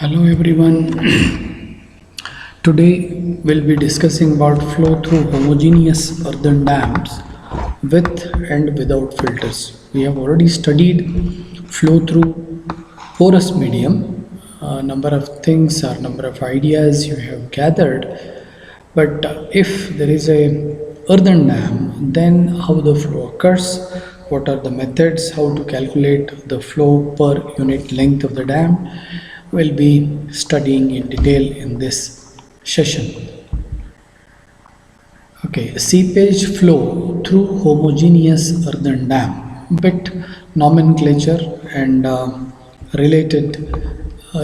Hello everyone. Today we'll be discussing about flow through homogeneous earthen dams with and without filters. We have already studied flow through porous medium. A number of things or number of ideas you have gathered. But if there is a earthen dam, then how the flow occurs, what are the methods, how to calculate the flow per unit length of the dam, we'll be studying in detail in this session. Okay, seepage flow through homogeneous earthen dam. Bit nomenclature and related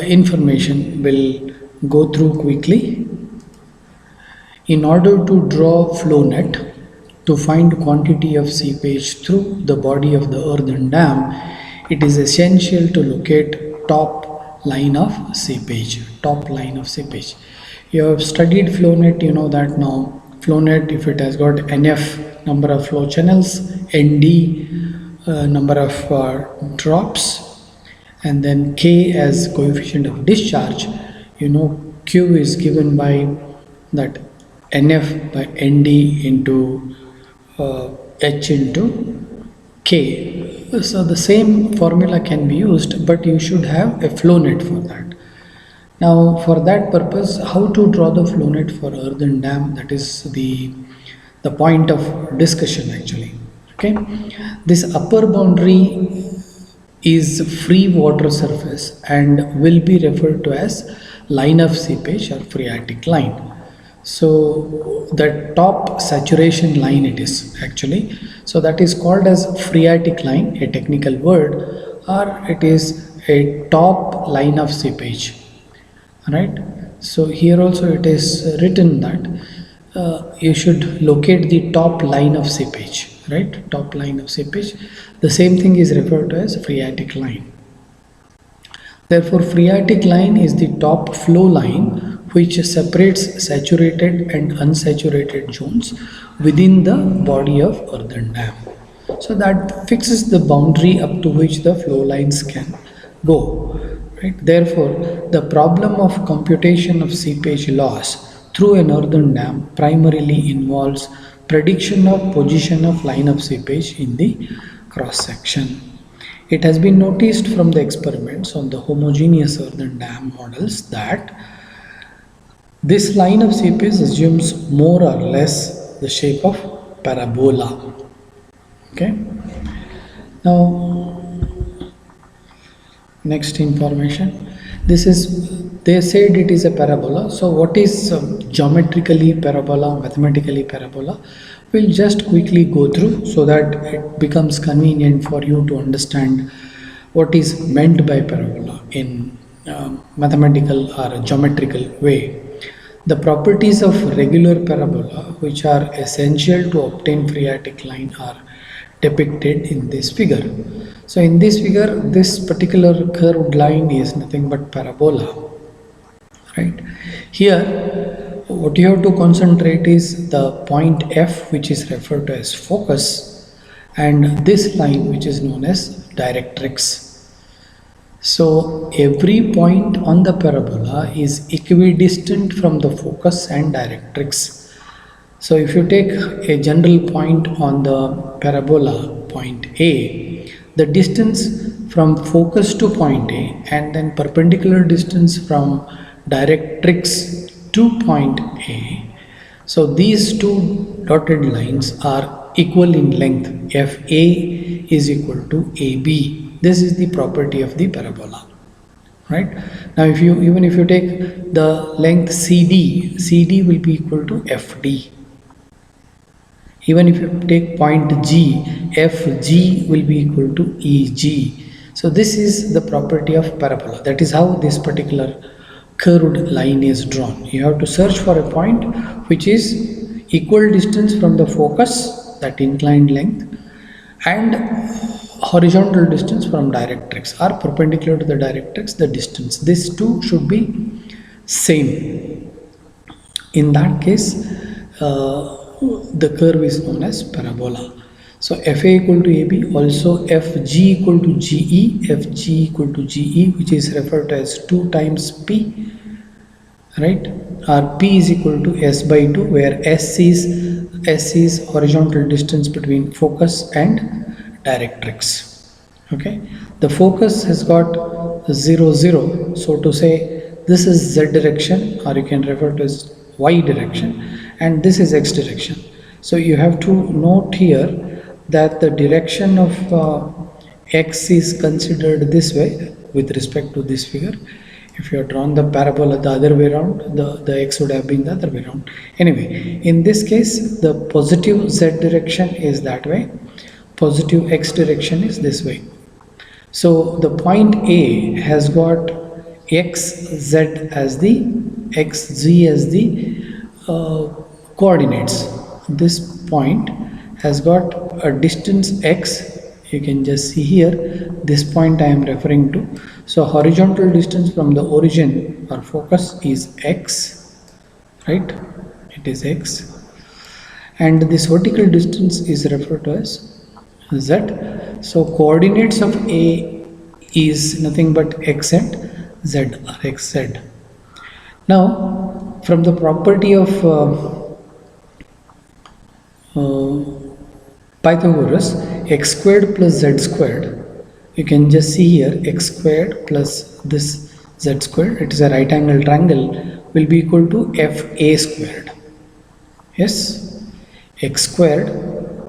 information will go through quickly. In order to draw flow net to find quantity of seepage through the body of the earthen dam, it is essential to locate top line of seepage. Top line of seepage. You have studied flow net, you know that now. Flow net, if it has got NF number of flow channels, ND number of drops, and then K as coefficient of discharge, you know Q is given by that NF by ND into H into K. So the same formula can be used, but you should have a flow net for that. Now for that purpose, how to draw the flow net for earthen dam, that is the point of discussion actually. Okay, this upper boundary is free water surface and will be referred to as line of seepage or phreatic line. So the top saturation line it is actually, so that is called as phreatic line, a technical word, or it is a top line of seepage, right? So here also it is written that you should locate the top line of seepage, right? Top line of seepage. The same thing is referred to as phreatic line. Therefore, phreatic line is the top flow line which separates saturated and unsaturated zones within the body of earthen dam. So that fixes the boundary up to which the flow lines can go. Right? Therefore, the problem of computation of seepage loss through an earthen dam primarily involves prediction of position of line of seepage in the cross section. It has been noticed from the experiments on the homogeneous earthen dam models that this line of seepage assumes more or less the shape of parabola. Okay. Now, next information. This is, they said it is a parabola. So what is geometrically parabola, mathematically parabola? We'll just quickly go through so that it becomes convenient for you to understand what is meant by parabola in mathematical or geometrical way. The properties of regular parabola, which are essential to obtain phreatic line, are depicted in this figure. So in this figure, this particular curved line is nothing but parabola, right? Here, what you have to concentrate is the point F, which is referred to as focus, and this line which is known as directrix. So every point on the parabola is equidistant from the focus and directrix. So if you take a general point on the parabola, point A, the distance from focus to point A and then perpendicular distance from directrix to point A. So these two dotted lines are equal in length. FA is equal to AB. This is the property of the parabola, right? Now if you, even if you take the length CD, CD will be equal to FD. Even if you take point G, FG will be equal to EG. So this is the property of parabola. That is how this particular curved line is drawn. You have to search for a point which is equal distance from the focus, that inclined length, and horizontal distance from directrix, or perpendicular to the directrix, the distance. These two should be same. In that case, the curve is known as parabola. So FA equal to AB, also FG equal to GE, FG equal to GE, which is referred to as 2 times P, right? Or P is equal to S by 2, where S is horizontal distance between focus and directrix. Okay, the focus has got 0 0, so to say this is Z direction, or you can refer to as Y direction, and this is X direction. So you have to note here that the direction of X is considered this way with respect to this figure. If you have drawn the parabola the other way around, the X would have been the other way around. Anyway, in this case, the positive Z direction is that way, positive X direction is this way. So the point A has got XZ as the XZ as the coordinates. This point has got a distance X. You can just see here, this point I am referring to. So horizontal distance from the origin or focus is X, right? It is X. And this vertical distance is referred to as Z. So coordinates of A is nothing but XZ, Z or XZ. Now, from the property of Pythagoras, x squared plus z squared, you can just see here x squared plus this z squared, it is a right angle triangle, will be equal to fa squared. Yes, x squared,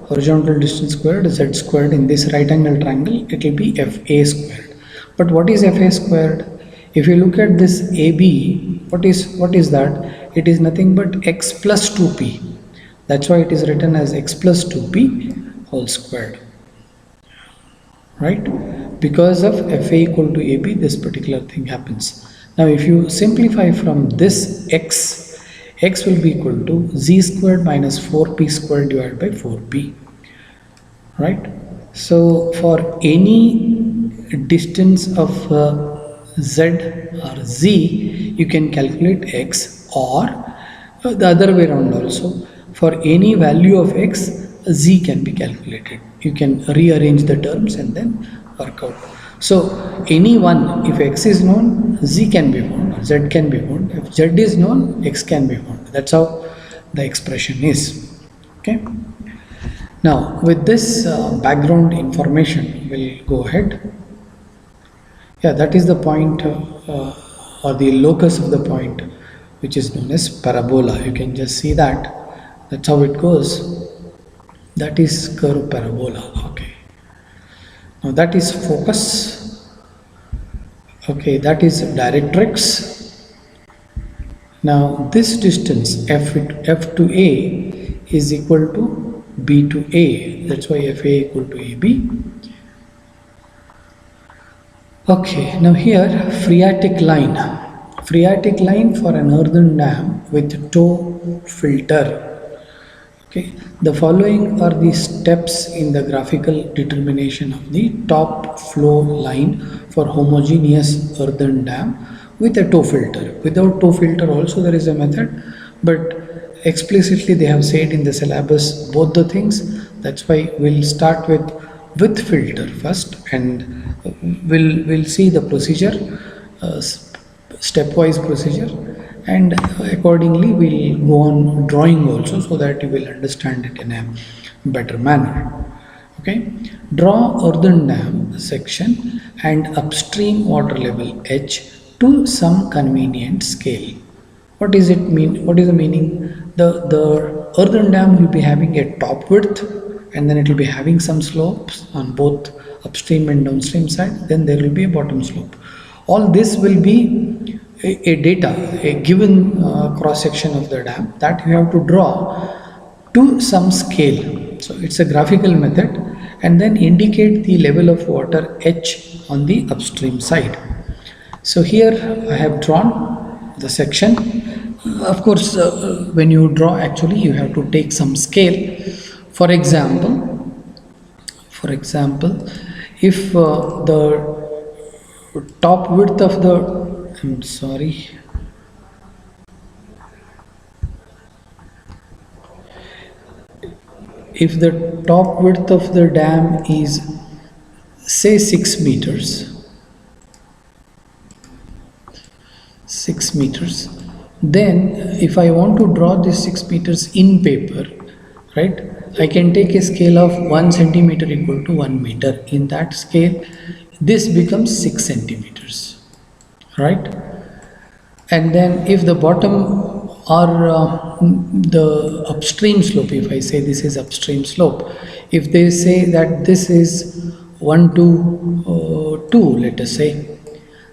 horizontal distance squared, z squared, in this right angle triangle it will be fa squared. But what is fa squared? If you look at this AB, what is that? It is nothing but x plus 2p. That's why it is written as x plus 2p whole squared, right? Because of fa equal to ab, this particular thing happens. Now if you simplify from this x will be equal to z squared minus 4p squared divided by 4p, right? So for any distance of z or z, you can calculate x, or the other way around also. For any value of x, z can be calculated. You can rearrange the terms and then work out. So any one, if x is known, z can be found, z can be found. If z is known, x can be found. That's how the expression is. Okay. Now with this background information, we'll go ahead. Yeah, that is the point or the locus of the point, which is known as parabola. You can just see that. That's how it goes. That is curve parabola. Okay. Now that is focus. Okay, that is directrix. Now this distance f to A is equal to B to A. That's why FA equal to AB. Okay, now here phreatic line. Phreatic line for an earthen dam with tow filter. Okay, the following are the steps in the graphical determination of the top flow line for homogeneous earthen dam with a tow filter. Without tow filter also there is a method, but explicitly they have said in the syllabus both the things. That's why we'll start with filter first, and we'll see the procedure, stepwise procedure, and accordingly we'll go on drawing also, so that you will understand it in a better manner. Okay, draw earthen dam section and upstream water level h to some convenient scale. What does it mean? What is the meaning? The earthen dam will be having a top width, and then it will be having some slopes on both upstream and downstream side. Then there will be a bottom slope. All this will be a data, a given cross section of the dam that you have to draw to some scale. So it's a graphical method, and then indicate the level of water h on the upstream side. So here I have drawn the section. Of course, when you draw, actually you have to take some scale. For example, if the top width of the, I'm sorry, if the top width of the dam is say 6 meters, 6 meters, then if I want to draw this 6 meters in paper, right, I can take a scale of 1 centimeter equal to 1 meter. In that scale, this becomes 6 centimeters, right? And then if the bottom or the upstream slope, if I say this is upstream slope, if they say that this is 1 to 2, let us say,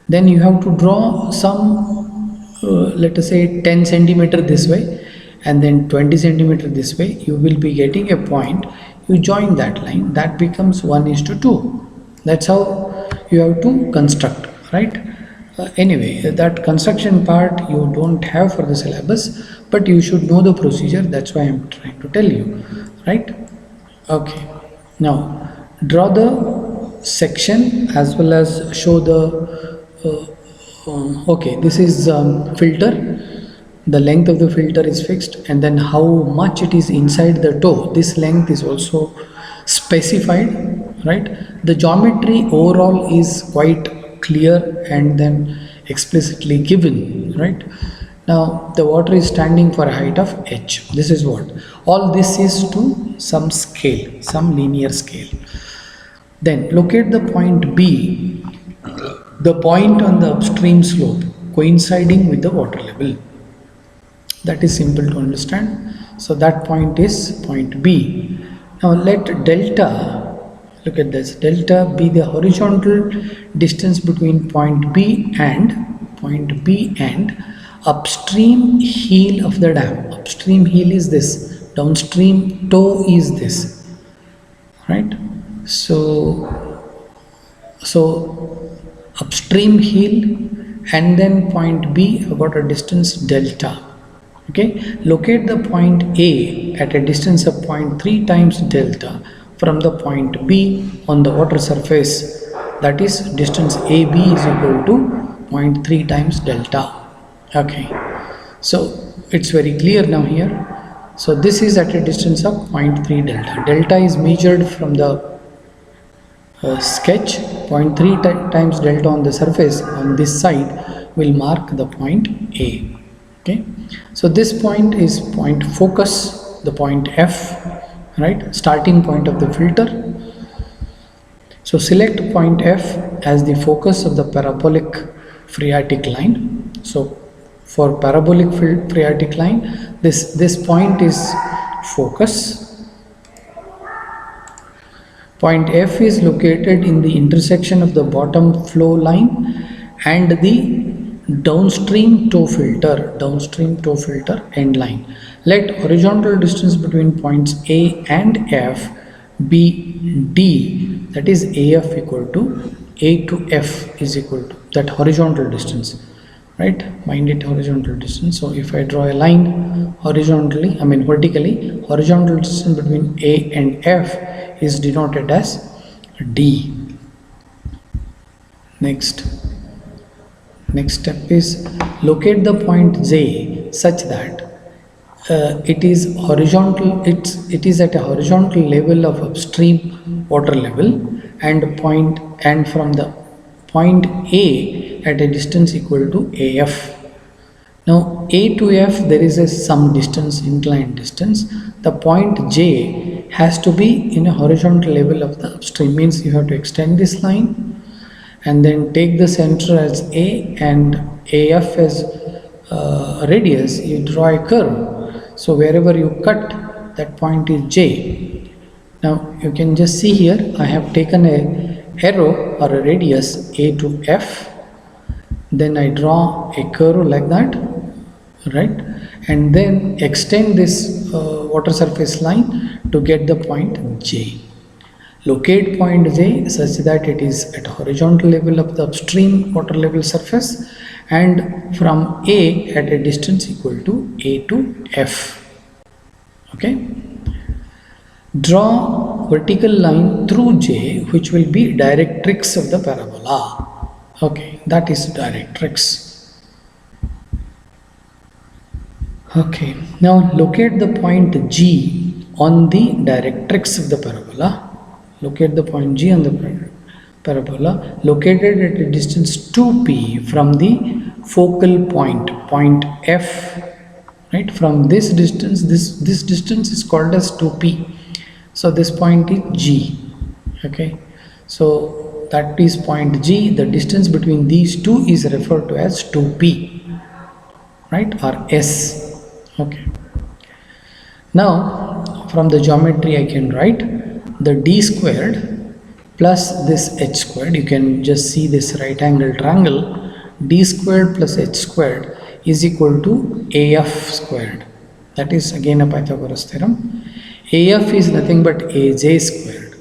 then you have to draw some, let us say 10 centimeter this way and then 20 centimeter this way. You will be getting a point. You join that line, that becomes 1:2. That's how you have to construct, right? Anyway, that construction part you don't have for the syllabus, but you should know the procedure. That's why I'm trying to tell you, right? Okay, now draw the section as well as show the okay, this is filter. The length of the filter is fixed, and then how much it is inside the toe, this length is also specified, right? The geometry overall is quite clear and then explicitly given, right? Now the water is standing for a height of h. This is what all this is to some scale, some linear scale. Then locate the point B, the point on the upstream slope coinciding with the water level. That is simple to understand. So that point is point B. Now let delta, look at this, delta be the horizontal distance between point B and upstream heel of the dam. Upstream heel is this, downstream toe is this, right? So upstream heel and then point B about a distance delta. Okay, locate the point A at a distance of 0.3 times delta from the point B on the water surface. That is, distance AB is equal to 0.3 times delta. Okay, so it's very clear now here. So this is at a distance of 0.3 delta. Delta is measured from the sketch. 0.3 times delta on the surface on this side will mark the point A. Okay, so this point is point focus, the point F, right, starting point of the filter. So select point F as the focus of the parabolic phreatic line. So for parabolic phreatic line, this point is focus. Point F is located in the intersection of the bottom flow line and the downstream toe filter end line. Let horizontal distance between points A and F be D, that is AF equal to A to F is equal to that horizontal distance, right? Mind it, horizontal distance. So if I draw a line horizontally, vertically, horizontal distance between A and F is denoted as D. Next step is locate the point J such that it is horizontal. It is at a horizontal level of upstream water level and from the point A at a distance equal to AF. Now A to F there is some distance, inclined distance. The point J has to be in a horizontal level of the upstream, means you have to extend this line and then take the center as A and AF as radius. You draw a curve, so wherever you cut, that point is J. Now you can just see here I have taken a arrow or a radius A to F, then I draw a curve like that, right, and then extend this water surface line to get the point J. Locate point J such that it is at horizontal level of the upstream water level surface and from A at a distance equal to A to F. Okay. Draw vertical line through J which will be directrix of the parabola. Okay, that is directrix. Okay, now locate the point G on the directrix of the parabola. Locate the point G on the parabola located at a distance 2p from the focal point F. Right, from this distance, this distance is called as 2p. So this point is G. Okay, so that is point G. The distance between these two is referred to as 2p, right, or S. Okay. Now from the geometry I can write the d squared plus this h squared. You can just see this right angle triangle. D squared plus h squared is equal to AF squared. That is again a Pythagoras theorem. AF is nothing but AJ squared.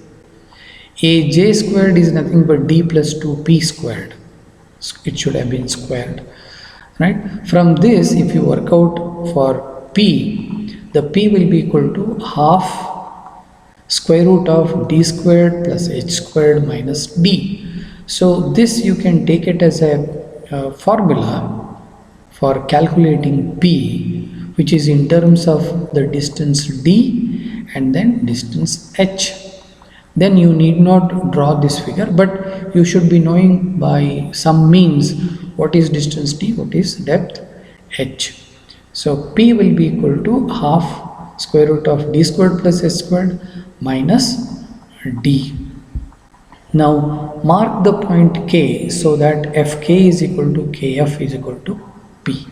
AJ squared is nothing but D plus 2P squared. It should have been squared. Right? From this, if you work out for P, the P will be equal to half square root of D squared plus H squared minus D. So this you can take it as a formula for calculating P, which is in terms of the distance D and then distance H. Then you need not draw this figure, but you should be knowing by some means what is distance D, what is depth H. So P will be equal to half square root of D squared plus H squared minus D. Now mark the point K so that Fk is equal to Kf is equal to P.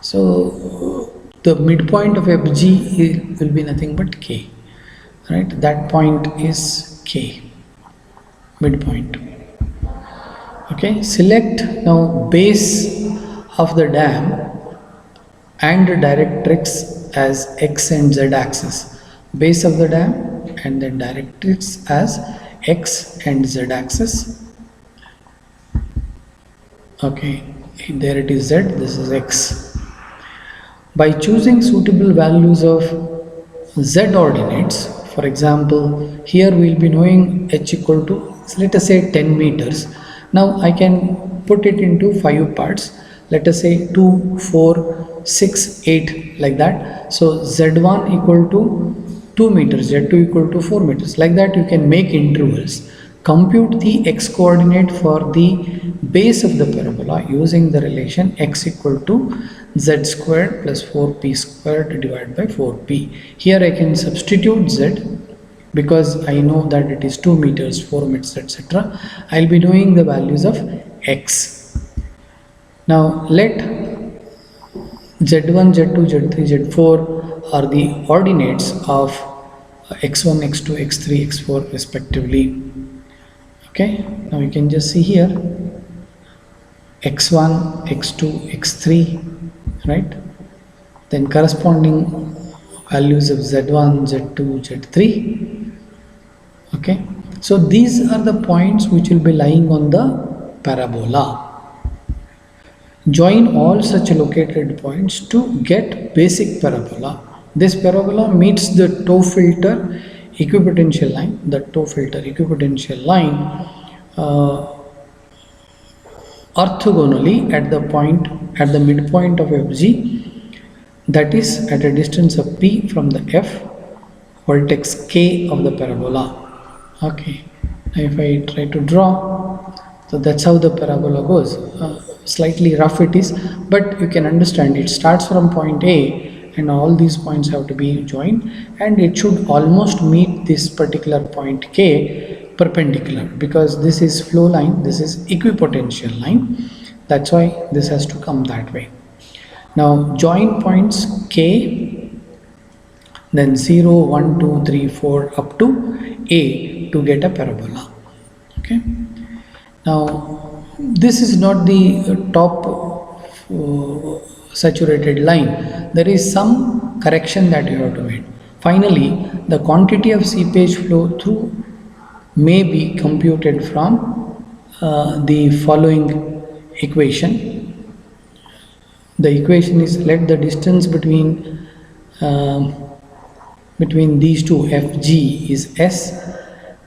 So the midpoint of Fg will be nothing but K. Right? That point is K, midpoint. Okay, select now base of the dam and the directrix as X and Z axis. Base of the dam and then directrix as X and Z axis. Okay, there it is Z, this is X. By choosing suitable values of Z ordinates, for example, here we will be knowing H equal to, let us say 10 meters. Now I can put it into 5 parts. Let us say 2, 4, 6, 8 like that. So Z1 equal to 2 meters, Z2 equal to 4 meters. Like that you can make intervals. Compute the X coordinate for the base of the parabola using the relation X equal to Z squared plus 4P squared divided by 4P. Here I can substitute Z because I know that it is 2 meters, 4 meters, etc. I will be knowing the values of X. Now let Z1, Z2, Z3, Z4 are the ordinates of X1, X2, X3, X4 respectively. Okay, now you can just see here X1, X2, X3, right? Then corresponding values of Z1, Z2, Z3. Okay, so these are the points which will be lying on the parabola. Join all such located points to get basic parabola. This parabola meets the toe filter equipotential line. The toe filter equipotential line orthogonally at the midpoint of Fg, that is at a distance of P from the F vertex K of the parabola. Okay, now if I try to draw, so that's how the parabola goes. Slightly rough it is, but you can understand it starts from point A and all these points have to be joined and it should almost meet this particular point K perpendicular, because this is flow line, this is equipotential line, that's why this has to come that way. Now join points K, then 0, 1, 2, 3, 4 up to A to get a parabola. Okay, now this is not the top saturated line. There is some correction that you have to make. Finally, the quantity of seepage flow through may be computed from the following equation. The equation is, let the distance between these two Fg is S,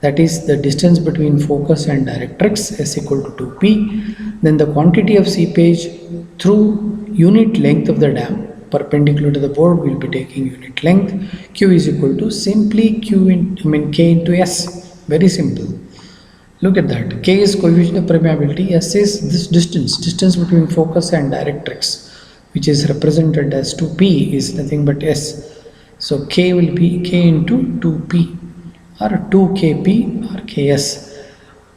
that is the distance between focus and directrix, S equal to 2p. Then the quantity of seepage through unit length of the dam, perpendicular to the board, we'll be taking unit length. Q is equal to simply K into S. Very simple. Look at that. K is coefficient of permeability. S is this distance between focus and directrix, which is represented as 2P, is nothing but S. So K will be K into 2P or 2Kp or Ks,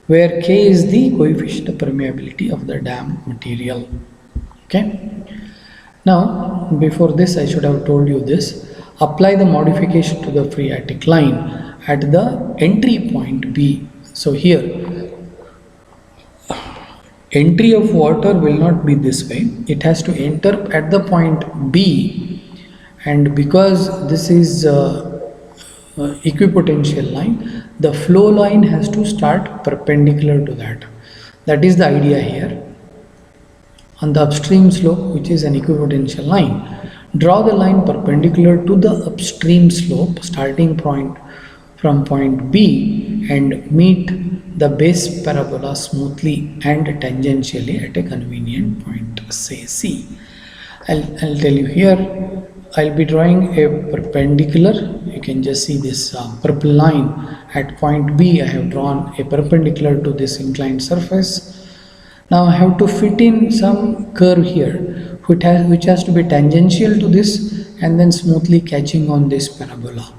where K is the coefficient of permeability of the dam material. Okay. Now, before this, I should have told you this. Apply the modification to the phreatic line at the entry point B. So here, entry of water will not be this way. It has to enter at the point B, and because this is equipotential line, the flow line has to start perpendicular to that. That is the idea here. On the upstream slope, which is an equipotential line, draw the line perpendicular to the upstream slope starting point from point B and meet the base parabola smoothly and tangentially at a convenient point, say C. I'll tell you here. I'll be drawing a perpendicular. You can just see this purple line at point B. I have drawn a perpendicular to this inclined surface. Now I have to fit in some curve here which has to be tangential to this and then smoothly catching on this parabola.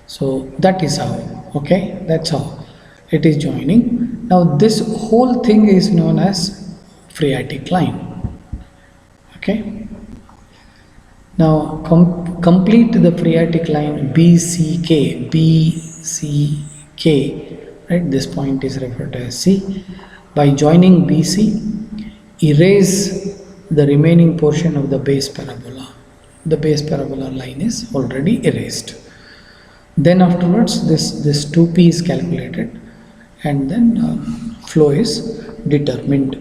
So that is how, okay, that's how it is joining. Now this whole thing is known as phreatic line. Okay. Now complete the phreatic line BCK, right? This point is referred to as C. By joining BC, erase the remaining portion of the base parabola. The base parabola line is already erased. Then afterwards, this 2P is calculated, and then flow is determined.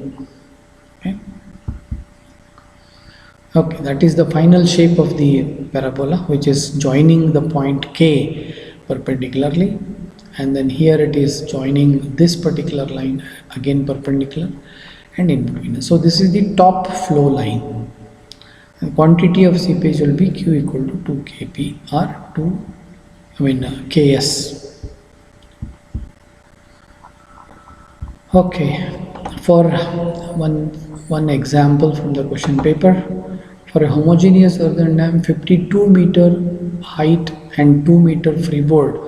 Okay, that is the final shape of the parabola, which is joining the point K perpendicularly, and then here it is joining this particular line again perpendicular and in between. So this is the top flow line. The quantity of seepage will be Q equal to 2 Kp or Ks. Okay, for one example from the question paper. For a homogeneous earthen dam, 52 meter height and 2 meter freeboard,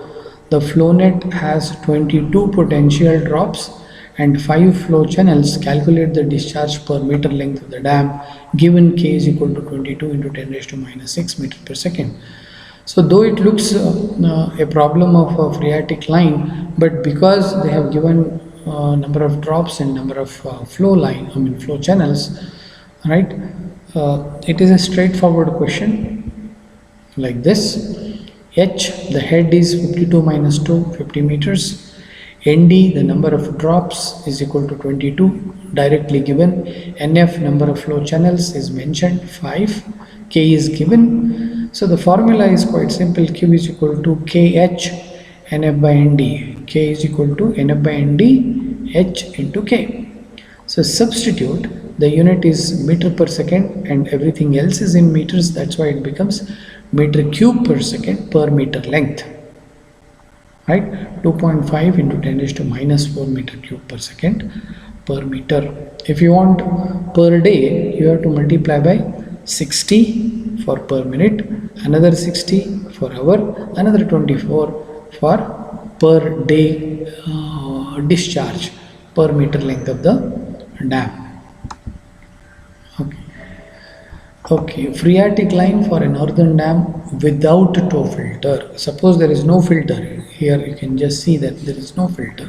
the flow net has 22 potential drops and 5 flow channels. Calculate the discharge per meter length of the dam given K is equal to 22 into 10 raised to minus 6 meter per second. So though it looks a problem of a phreatic line, but because they have given number of drops and number of flow channels, right? It is a straightforward question like this. H, the head is 52 minus 2, 50 meters. ND, the number of drops is equal to 22, directly given. NF, number of flow channels is mentioned, 5. K is given. So the formula is quite simple. Q is equal to KH NF by ND. K is equal to NF by ND, H into K. So substitute. The unit is meter per second and everything else is in meters. That's why it becomes meter cube per second per meter length. Right? 2.5 into 10 raised to minus 4 meter cube per second per meter. If you want per day, you have to multiply by 60 for per minute, another 60 for hour, another 24 for per day discharge per meter length of the dam. Okay, phreatic line for an earthen dam without tow filter. Suppose there is no filter. Here you can just see that there is no filter.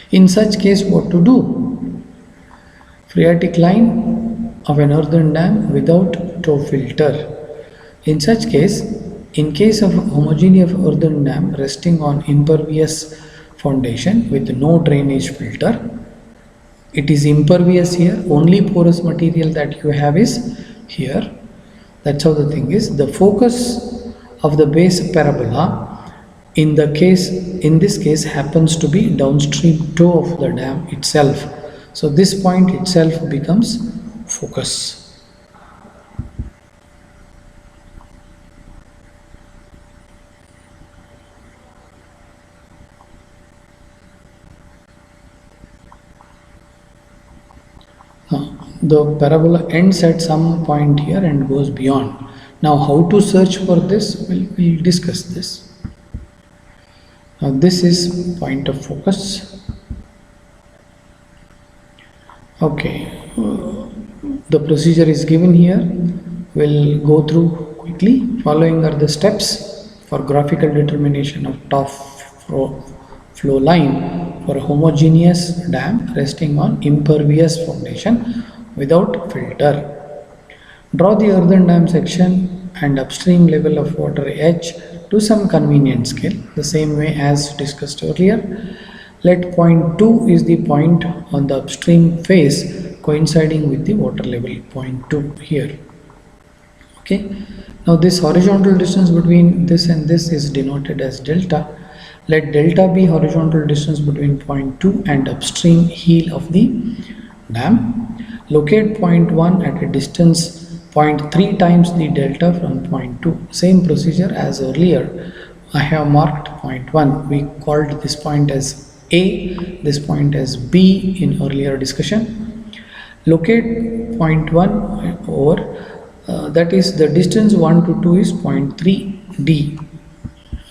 In such case, what to do? Phreatic line of an earthen dam without tow filter. In such case, in case of homogeneous earthen dam resting on impervious foundation with no drainage filter, it is impervious here. Only porous material that you have is here. That's how the thing is. The focus of the base parabola in this case happens to be downstream toe of the dam itself. So this point itself becomes focus. The parabola ends at some point here and goes beyond. Now, how to search for this? We'll discuss this. Now, this is point of focus. Okay, the procedure is given here. We'll go through quickly. Following are the steps for graphical determination of top flow line for a homogeneous dam resting on impervious foundation without filter. Draw the earthen dam section and upstream level of water edge to some convenient scale, the same way as discussed earlier. Let point 2 is the point on the upstream face coinciding with the water level, point 2 here. Okay, now this horizontal distance between this and this is denoted as delta. Let delta be horizontal distance between point 2 and upstream heel of the dam. Locate point 1 at a distance 0.3 times the delta from point 2. Same procedure as earlier. I have marked point 1. We called this point as A, this point as B in earlier discussion. Locate point 1 over that is the distance 1 to 2 is 0.3 D.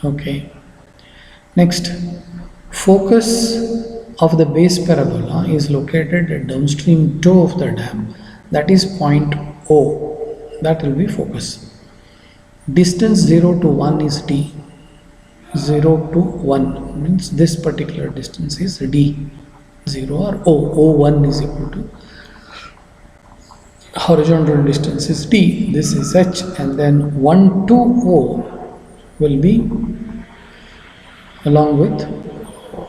Okay. Next, focus of the base parabola is located at downstream toe of the dam, that is point O. That will be focus. Distance 0 to 1 is D. 0 to 1 means this particular distance is D. 0 or O. O1 is equal to horizontal distance is D. This is H, and then 1 to O will be along with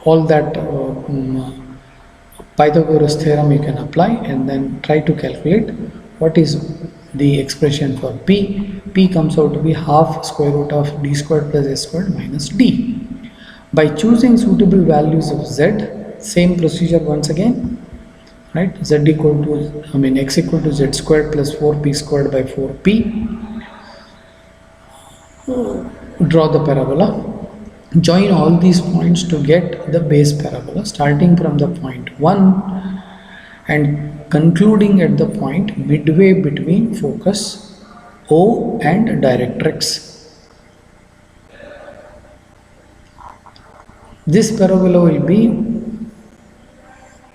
all that Pythagoras theorem you can apply, and then try to calculate what is the expression for P. P comes out to be half square root of D squared plus S squared minus D. By choosing suitable values of Z, same procedure once again, right? Z equal to, X equal to Z squared plus 4P squared by 4P. Draw the parabola. Join all these points to get the base parabola, starting from the point 1 and concluding at the point midway between focus O and directrix. This parabola will be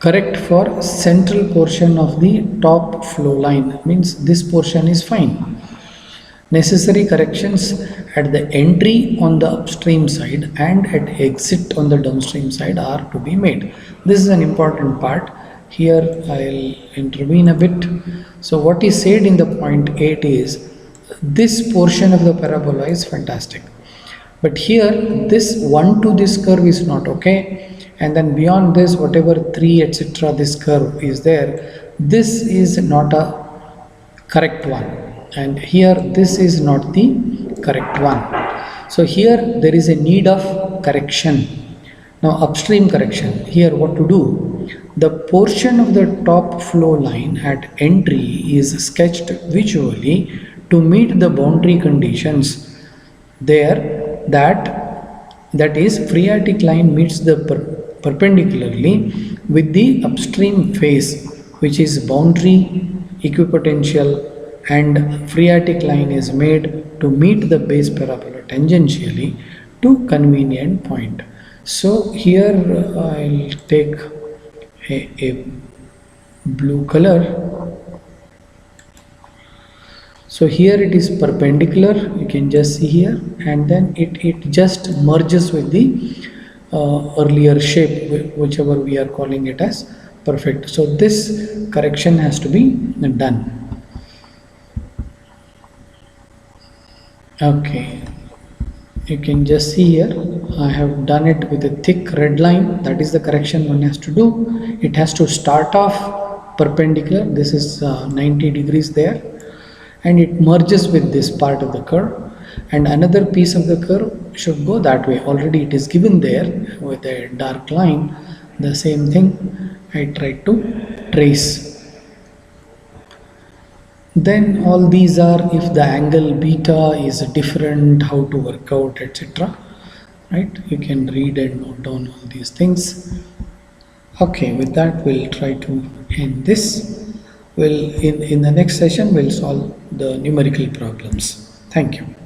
correct for central portion of the top flow line, means this portion is fine. Necessary corrections at the entry on the upstream side and at exit on the downstream side are to be made. This is an important part. Here I'll intervene a bit. So what is said in the point 8 is this portion of the parabola is fantastic, but here this 1 to this curve is not okay, and then beyond this whatever 3 etc this curve is there, this is not a correct one, and here this is not the correct one. So here there is a need of correction. Now upstream correction, here what to do? The portion of the top flow line at entry is sketched visually to meet the boundary conditions there, that is phreatic line meets the perpendicularly with the upstream face, which is boundary equipotential, and phreatic line is made to meet the base parabola tangentially to convenient point. So here I'll take a blue color. So here it is perpendicular, you can just see here, and then it just merges with the earlier shape, whichever we are calling it as perfect. So this correction has to be done. Okay, you can just see here I have done it with a thick red line. That is the correction one has to do. It has to start off perpendicular. This is 90 degrees there, and it merges with this part of the curve, and another piece of the curve should go that way. Already it is given there with a dark line. The same thing I tried to trace. Then all these are if the angle beta is different, how to work out, etc. Right? You can read and note down all these things. Okay, with that we'll try to end this. In the next session we'll solve the numerical problems. Thank you.